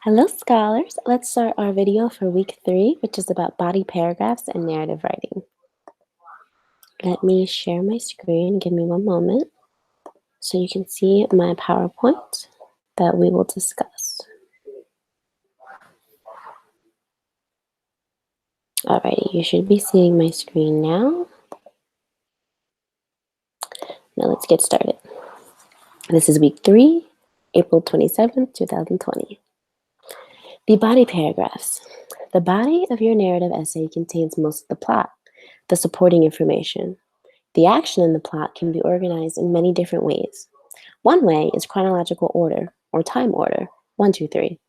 Hello, scholars. Let's start our video for week 3, which is about body paragraphs and narrative writing. Let me share my screen. Give me one moment so you can see my PowerPoint that we will discuss. Alrighty, you should be seeing my screen now. Now let's get started. This is week 3, April 27th, 2020. The body paragraphs. The body of your narrative essay contains most of the plot, the supporting information. The action in the plot can be organized in many different ways. One way is chronological order, or time order, 1, 2, 3.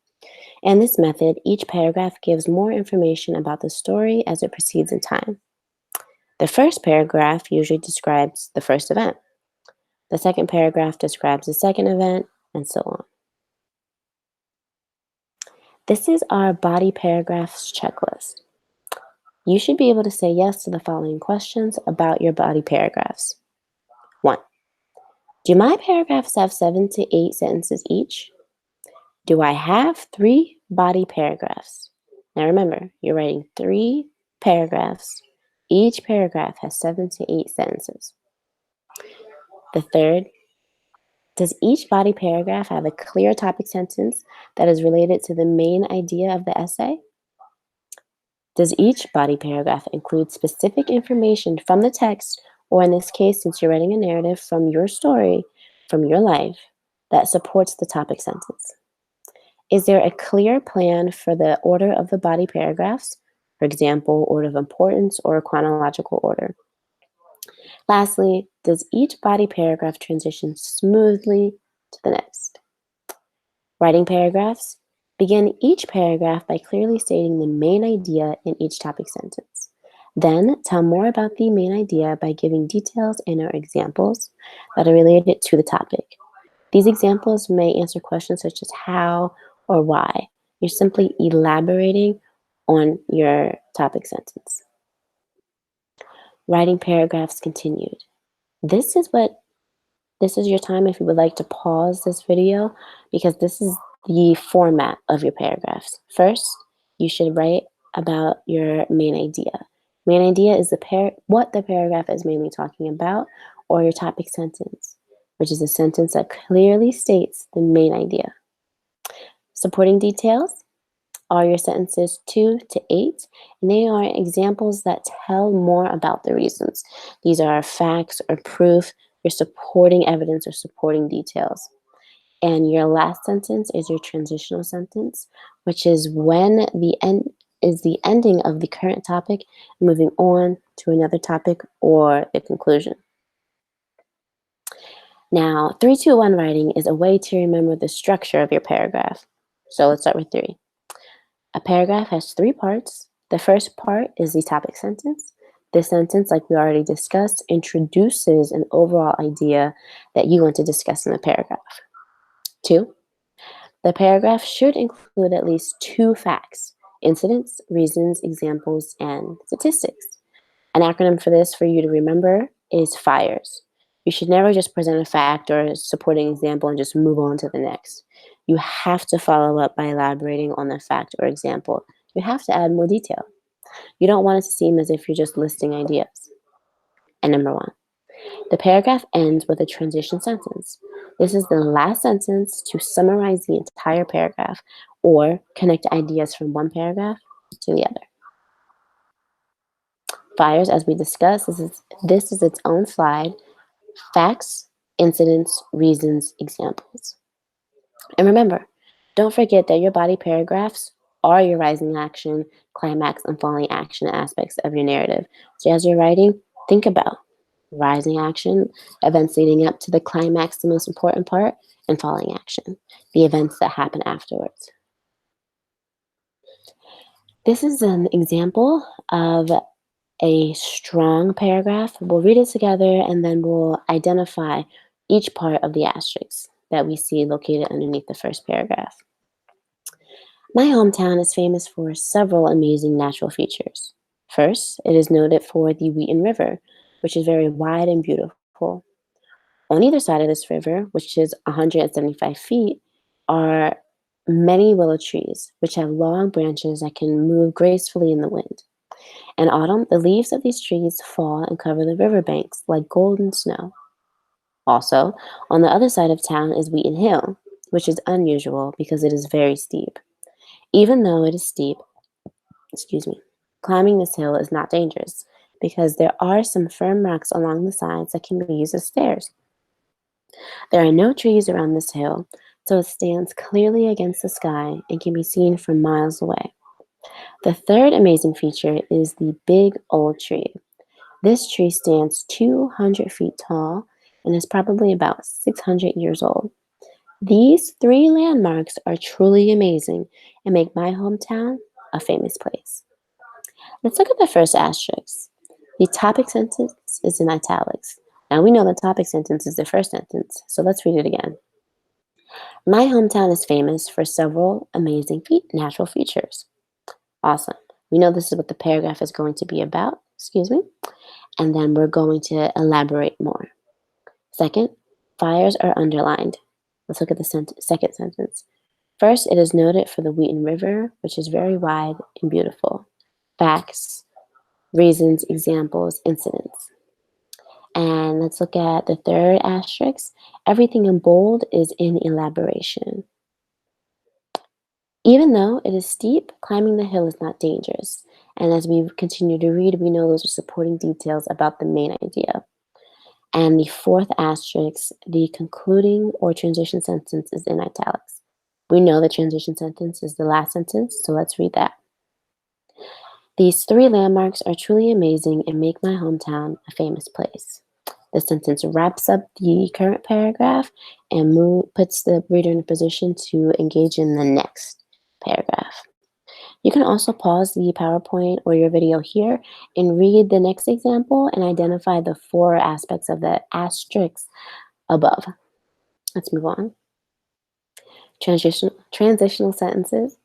In this method, each paragraph gives more information about the story as it proceeds in time. The first paragraph usually describes the first event. The second paragraph describes the second event, and so on. This is our body paragraphs checklist. You should be able to say yes to the following questions about your body paragraphs. 1. Do my paragraphs have 7 to 8 sentences each? Do I have 3 body paragraphs? Now remember, you're writing 3 paragraphs. Each paragraph has 7 to 8 sentences. The third, does each body paragraph have a clear topic sentence that is related to the main idea of the essay? Does each body paragraph include specific information from the text, or in this case, since you're writing a narrative from your story, from your life, that supports the topic sentence? Is there a clear plan for the order of the body paragraphs? For example, order of importance or chronological order. Lastly, does each body paragraph transition smoothly to the next? Writing paragraphs. Begin each paragraph by clearly stating the main idea in each topic sentence. Then tell more about the main idea by giving details and or examples that are related to the topic. These examples may answer questions such as how or why. You're simply elaborating on your topic sentence. Writing paragraphs continued. This is your time if you would like to pause this video, because this is the format of your paragraphs. First, you should write about your main idea. Main idea is what the paragraph is mainly talking about, or your topic sentence, which is a sentence that clearly states the main idea. Supporting details are your sentences 2 to 8, and they are examples that tell more about the reasons. These are facts or proof, your supporting evidence or supporting details. And your last sentence is your transitional sentence, which is when the ending of the current topic, moving on to another topic or the conclusion. Now, 3, 2, 1 writing is a way to remember the structure of your paragraph. So let's start with 3. A paragraph has 3 parts. The first part is the topic sentence. This sentence, like we already discussed, introduces an overall idea that you want to discuss in the paragraph. 2, the paragraph should include at least 2 facts: incidents, reasons, examples, and statistics. An acronym for this for you to remember is FIRES. You should never just present a fact or a supporting example and just move on to the next. You have to follow up by elaborating on the fact or example. You have to add more detail. You don't want it to seem as if you're just listing ideas. And number 1, the paragraph ends with a transition sentence. This is the last sentence to summarize the entire paragraph or connect ideas from one paragraph to the other. FIRES, as we discussed, this is its own slide: facts, incidents, reasons, examples. And remember, don't forget that your body paragraphs are your rising action, climax, and falling action aspects of your narrative. So as you're writing, think about rising action, events leading up to the climax, the most important part, and falling action, the events that happen afterwards. This is an example of a strong paragraph. We'll read it together and then we'll identify each part of the asterisks that we see located underneath the first paragraph. My hometown is famous for several amazing natural features. First, it is noted for the Wheaton River, which is very wide and beautiful. On either side of this river, which is 175 feet, are Many willow trees, which have long branches that can move gracefully in the wind. In autumn, the leaves of these trees fall and cover the riverbanks like golden snow. Also, on the other side of town is Wheaton Hill, which is unusual because it is very steep. Even though it is steep, excuse me, climbing this hill is not dangerous because there are some firm rocks along the sides that can be used as stairs. There are no trees around this hill, so it stands clearly against the sky and can be seen from miles away. The third amazing feature is the big old tree. This tree stands 200 feet tall and is probably about 600 years old. These three landmarks are truly amazing and make my hometown a famous place. Let's look at the first asterisk. The topic sentence is in italics. Now we know the topic sentence is the first sentence, so let's read it again. My hometown is famous for several amazing natural features. Awesome. We know this is what the paragraph is going to be about, and then we're going to elaborate more. Second, fires are underlined. Let's look at the second sentence. First, it is noted for the Wheaton River, which is very wide and beautiful. Facts, reasons, examples, incidents. And let's look at the third asterisk. Everything in bold is in elaboration. Even though it is steep, climbing the hill is not dangerous. And as we continue to read, we know those are supporting details about the main idea. And the fourth asterisk, the concluding or transition sentence is in italics. We know the transition sentence is the last sentence, so let's read that. These three landmarks are truly amazing and make my hometown a famous place. The sentence wraps up the current paragraph and puts the reader in a position to engage in the next paragraph. You can also pause the PowerPoint or your video here and read the next example and identify the four aspects of the asterisk above. Let's move on. Transitional sentences.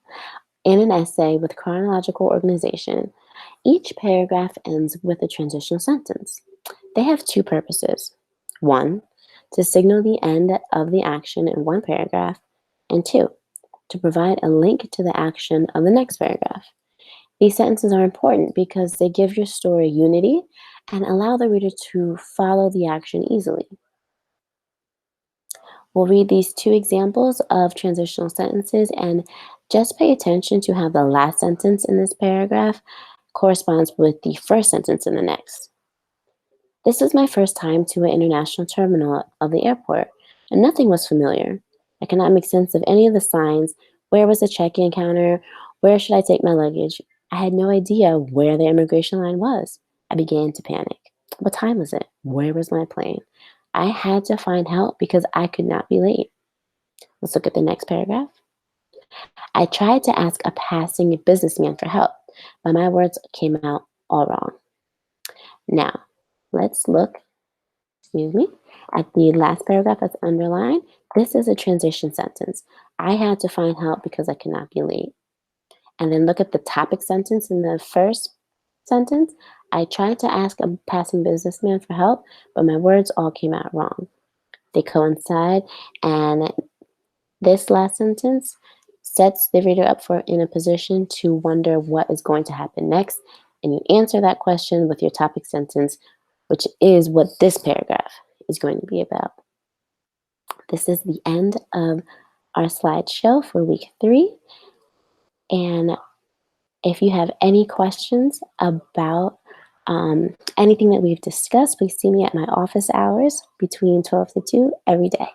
In an essay with chronological organization, each paragraph ends with a transitional sentence. They have two purposes. One, to signal the end of the action in one paragraph, and two, to provide a link to the action of the next paragraph. These sentences are important because they give your story unity and allow the reader to follow the action easily. We'll read these two examples of transitional sentences and just pay attention to how the last sentence in this paragraph corresponds with the first sentence in the next. This is my first time to an international terminal of the airport, and nothing was familiar. I could not make sense of any of the signs. Where was the check-in counter? Where should I take my luggage? I had no idea where the immigration line was. I began to panic. What time was it? Where was my plane? I had to find help because I could not be late. Let's look at the next paragraph. I tried to ask a passing businessman for help, but my words came out all wrong. Now, let's look, at the last paragraph that's underlined. This is a transition sentence. I had to find help because I could not be late. And then look at the topic sentence in the first sentence. I tried to ask a passing businessman for help, but my words all came out wrong. They coincide, and this last sentence sets the reader up in a position to wonder what is going to happen next, and you answer that question with your topic sentence, which is what this paragraph is going to be about. This is the end of our slideshow for week 3, and if you have any questions about anything that we've discussed, please see me at my office hours between 12 to 2 every day.